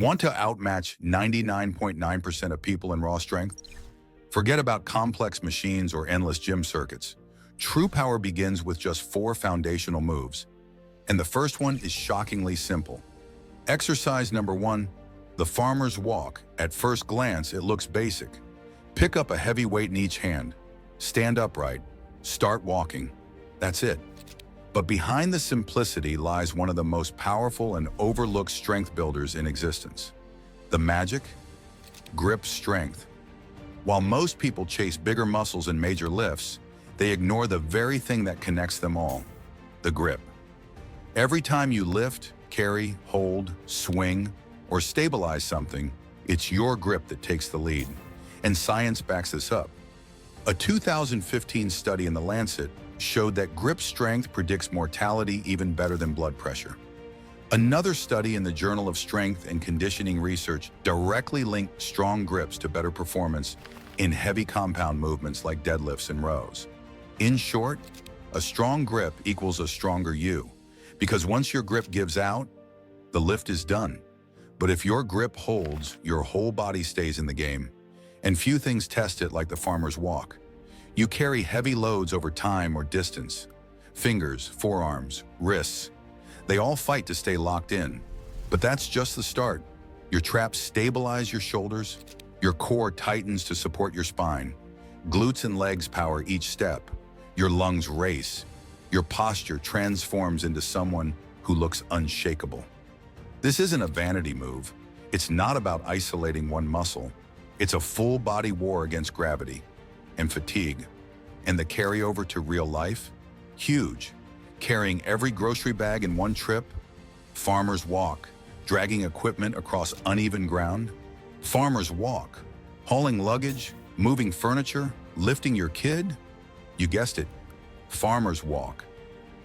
Want to outmatch 99.9% of people in raw strength? Forget about complex machines or endless gym circuits. True power begins with just 4 foundational moves. And the first one is shockingly simple. Exercise number 1, the farmer's walk. At first glance, it looks basic. Pick up a heavy weight in each hand. Stand upright. Start walking. That's it. But behind the simplicity lies one of the most powerful and overlooked strength builders in existence. The magic? Grip strength. While most people chase bigger muscles and major lifts, they ignore the very thing that connects them all, the grip. Every time you lift, carry, hold, swing, or stabilize something, it's your grip that takes the lead. And science backs this up. A 2015 study in The Lancet showed that grip strength predicts mortality even better than blood pressure. Another study in the Journal of Strength and Conditioning Research directly linked strong grips to better performance in heavy compound movements like deadlifts and rows. In short, a strong grip equals a stronger you, because once your grip gives out, the lift is done. But if your grip holds, your whole body stays in the game, and few things test it like the farmer's walk. You carry heavy loads over time or distance. Fingers, forearms, wrists, they all fight to stay locked in. But that's just the start. Your traps stabilize your shoulders, your core tightens to support your spine, glutes and legs power each step, your lungs race, your posture transforms into someone who looks unshakable. This isn't a vanity move. It's not about isolating one muscle. It's a full body war against gravity and fatigue. And the carryover to real life? Huge. Carrying every grocery bag in one trip, farmer's walk, dragging equipment across uneven ground, farmer's walk, hauling luggage, moving furniture, lifting your kid. You guessed it, farmer's walk.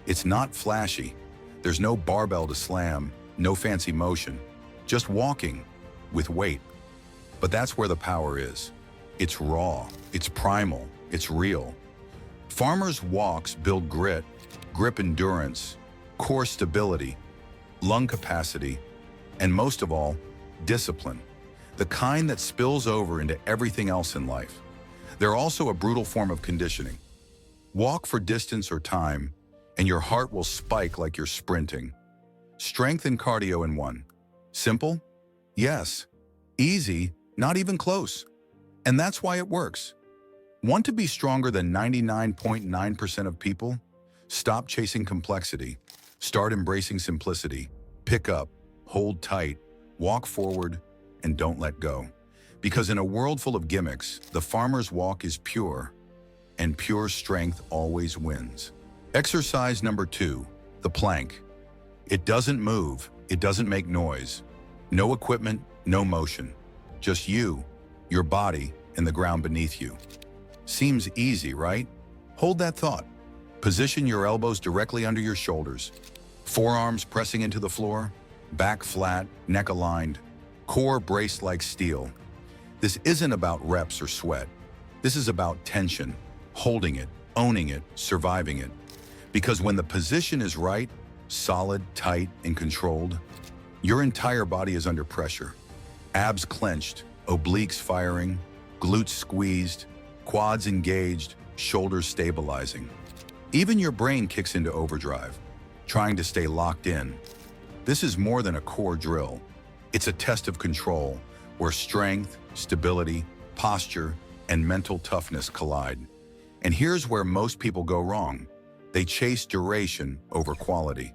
It's not flashy. There's no barbell to slam, no fancy motion, just walking with weight. But that's where the power is. It's raw, it's primal, it's real. Farmers' walks build grit, grip endurance, core stability, lung capacity, and most of all, discipline. The kind that spills over into everything else in life. They're also a brutal form of conditioning. Walk for distance or time, and your heart will spike like you're sprinting. Strength and cardio in one. Simple? Yes. Easy? Not even close. And that's why it works. Want to be stronger than 99.9% of people? Stop chasing complexity. Start embracing simplicity. Pick up, hold tight, walk forward, and don't let go. Because in a world full of gimmicks, the farmer's walk is pure, and pure strength always wins. Exercise number 2, the plank. It doesn't move, it doesn't make noise. No equipment, no motion. Just you, your body, and the ground beneath you. Seems easy, right? Hold that thought. Position your elbows directly under your shoulders. Forearms pressing into the floor, back flat, neck aligned, core braced like steel. This isn't about reps or sweat. This is about tension, holding it, owning it, surviving it. Because when the position is right, solid, tight, and controlled, your entire body is under pressure. Abs clenched, obliques firing, glutes squeezed, quads engaged, shoulders stabilizing. Even your brain kicks into overdrive, trying to stay locked in. This is more than a core drill. It's a test of control, where strength, stability, posture, and mental toughness collide. And here's where most people go wrong. They chase duration over quality.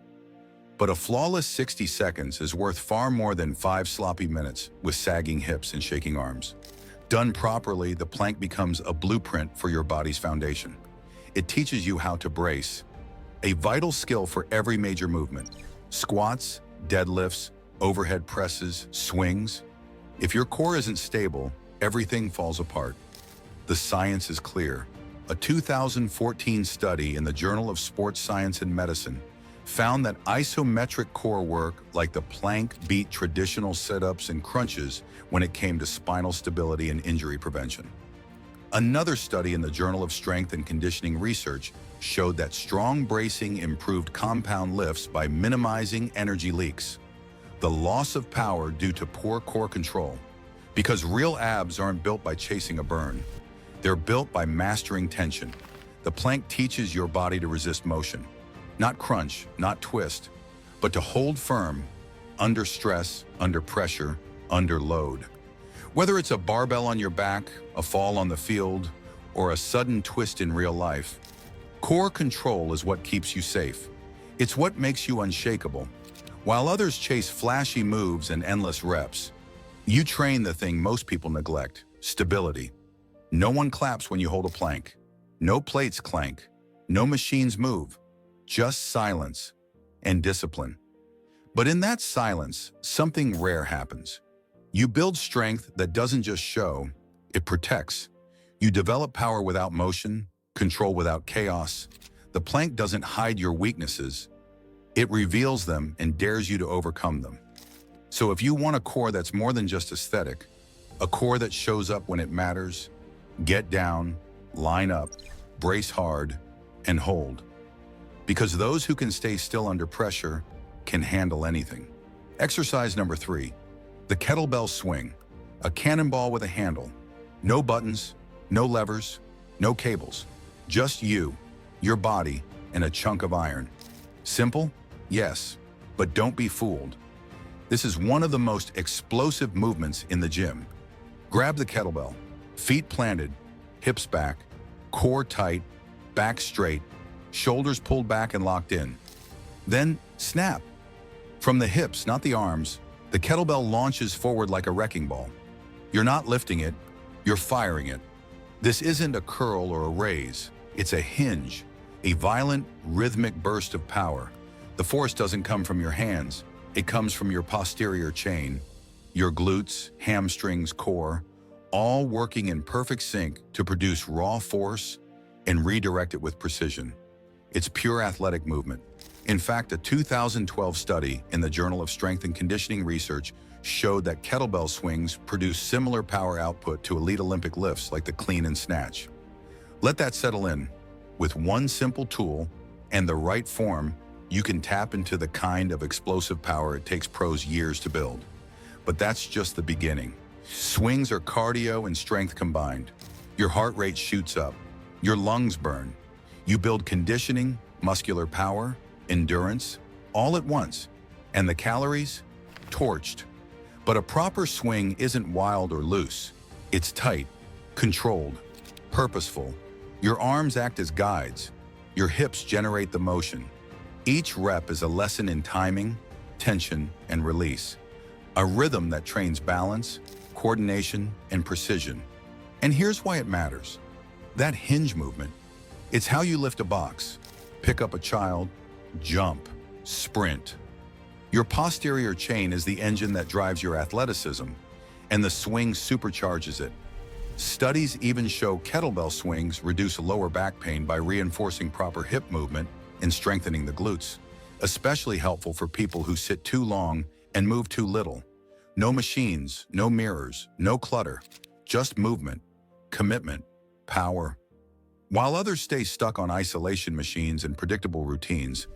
But a flawless 60 seconds is worth far more than 5 sloppy minutes with sagging hips and shaking arms. Done properly, the plank becomes a blueprint for your body's foundation. It teaches you how to brace, a vital skill for every major movement. Squats, deadlifts, overhead presses, swings. If your core isn't stable, everything falls apart. The science is clear. A 2014 study in the Journal of Sports Science and Medicine found that isometric core work like the plank beat traditional sit-ups and crunches when it came to spinal stability and injury prevention. Another study in the Journal of Strength and Conditioning Research showed that strong bracing improved compound lifts by minimizing energy leaks. the loss of power due to poor core control. Because real abs aren't built by chasing a burn. They're built by mastering tension. The plank teaches your body to resist motion. Not crunch, not twist, but to hold firm under stress, under pressure, under load. Whether it's a barbell on your back, a fall on the field, or a sudden twist in real life, core control is what keeps you safe. It's what makes you unshakable. While others chase flashy moves and endless reps, you train the thing most people neglect: stability. No one claps when you hold a plank. No plates clank. No machines move. Just silence and discipline. But in that silence, something rare happens. You build strength that doesn't just show, it protects. You develop power without motion, control without chaos. The plank doesn't hide your weaknesses. It reveals them and dares you to overcome them. So if you want a core that's more than just aesthetic, a core that shows up when it matters, get down, line up, brace hard, and hold. Because those who can stay still under pressure can handle anything. Exercise number 3, the kettlebell swing, a cannonball with a handle. No buttons, no levers, no cables. Just you, your body, and a chunk of iron. Simple? Yes, but don't be fooled. This is one of the most explosive movements in the gym. Grab the kettlebell, feet planted, hips back, core tight, back straight, shoulders pulled back and locked in. Then snap. From the hips, not the arms, the kettlebell launches forward like a wrecking ball. You're not lifting it, you're firing it. This isn't a curl or a raise, it's a hinge, a violent, rhythmic burst of power. The force doesn't come from your hands, it comes from your posterior chain, your glutes, hamstrings, core, all working in perfect sync to produce raw force and redirect it with precision. It's pure athletic movement. In fact, a 2012 study in the Journal of Strength and Conditioning Research showed that kettlebell swings produce similar power output to elite Olympic lifts like the clean and snatch. Let that settle in. With one simple tool and the right form, you can tap into the kind of explosive power it takes pros years to build. But that's just the beginning. Swings are cardio and strength combined. Your heart rate shoots up. Your lungs burn. You build conditioning, muscular power, endurance, all at once. And the calories? Torched. But a proper swing isn't wild or loose. It's tight, controlled, purposeful. Your arms act as guides. Your hips generate the motion. Each rep is a lesson in timing, tension, and release. A rhythm that trains balance, coordination, and precision. And here's why it matters. That hinge movement, it's how you lift a box, pick up a child, jump, sprint. Your posterior chain is the engine that drives your athleticism, and the swing supercharges it. Studies even show kettlebell swings reduce lower back pain by reinforcing proper hip movement and strengthening the glutes, especially helpful for people who sit too long and move too little. No machines, no mirrors, no clutter, just movement, commitment, power. While others stay stuck on isolation machines and predictable routines,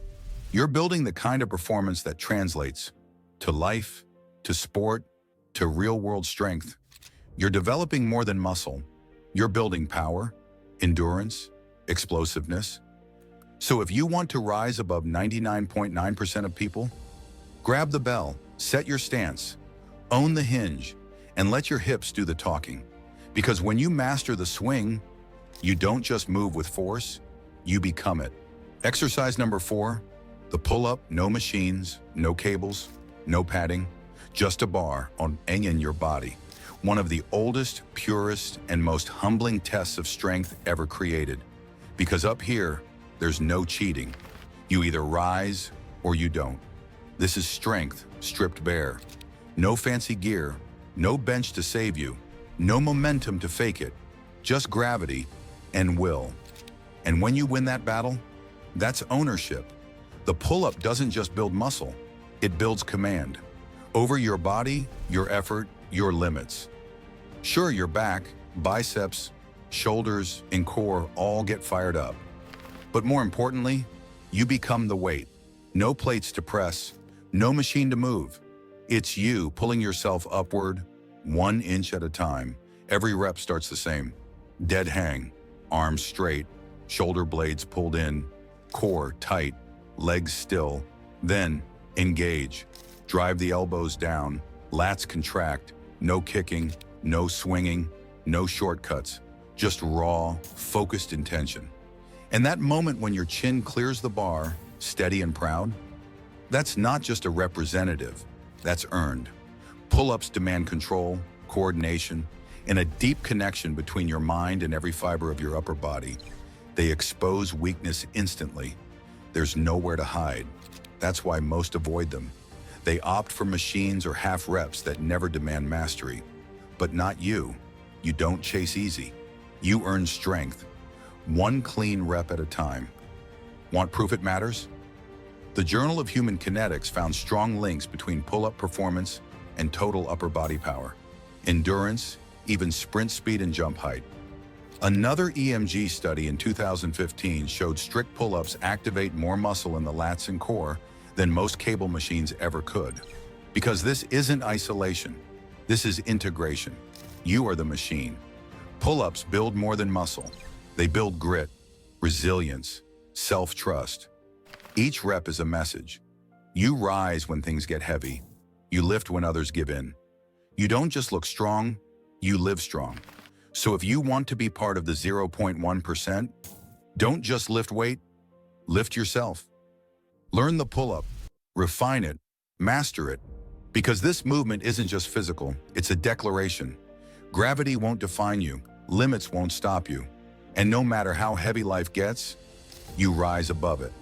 you're building the kind of performance that translates to life, to sport, to real-world strength. You're developing more than muscle. You're building power, endurance, explosiveness. So if you want to rise above 99.9% of people, grab the bell, set your stance, own the hinge, and let your hips do the talking. Because when you master the swing, you don't just move with force, you become it. Exercise number 4, the pull-up, no machines, no cables, no padding, just a bar on in your body. One of the oldest, purest, and most humbling tests of strength ever created. Because up here, there's no cheating. You either rise or you don't. This is strength stripped bare. No fancy gear, no bench to save you, no momentum to fake it, just gravity and will. And when you win that battle, that's ownership. The pull-up doesn't just build muscle, it builds command. Over your body, your effort, your limits. Sure, your back, biceps, shoulders, and core all get fired up. But more importantly, you become the weight. No plates to press, no machine to move, It's you pulling yourself upward, 1 inch at a time. Every rep starts the same. Dead hang, arms straight, shoulder blades pulled in, core tight, legs still. Then, engage. Drive the elbows down, lats contract, no kicking, no swinging, no shortcuts, just raw, focused intention. And that moment when your chin clears the bar, steady and proud, that's not just a representative, that's earned. Pull-ups demand control, coordination, and a deep connection between your mind and every fiber of your upper body. They expose weakness instantly. There's nowhere to hide. That's why most avoid them. They opt for machines or half reps that never demand mastery. But not you. You don't chase easy. You earn strength, 1 clean rep at a time. Want proof it matters? The Journal of Human Kinetics found strong links between pull-up performance and total upper body power, endurance, even sprint speed and jump height. Another EMG study in 2015 showed strict pull-ups activate more muscle in the lats and core than most cable machines ever could. Because this isn't isolation, this is integration. You are the machine. Pull-ups build more than muscle. They build grit, resilience, self-trust. Each rep is a message. You rise when things get heavy. You lift when others give in. You don't just look strong, you live strong. So if you want to be part of the 0.1%, don't just lift weight, lift yourself. Learn the pull-up, refine it, master it, because this movement isn't just physical, it's a declaration. Gravity won't define you, limits won't stop you, and no matter how heavy life gets, you rise above it.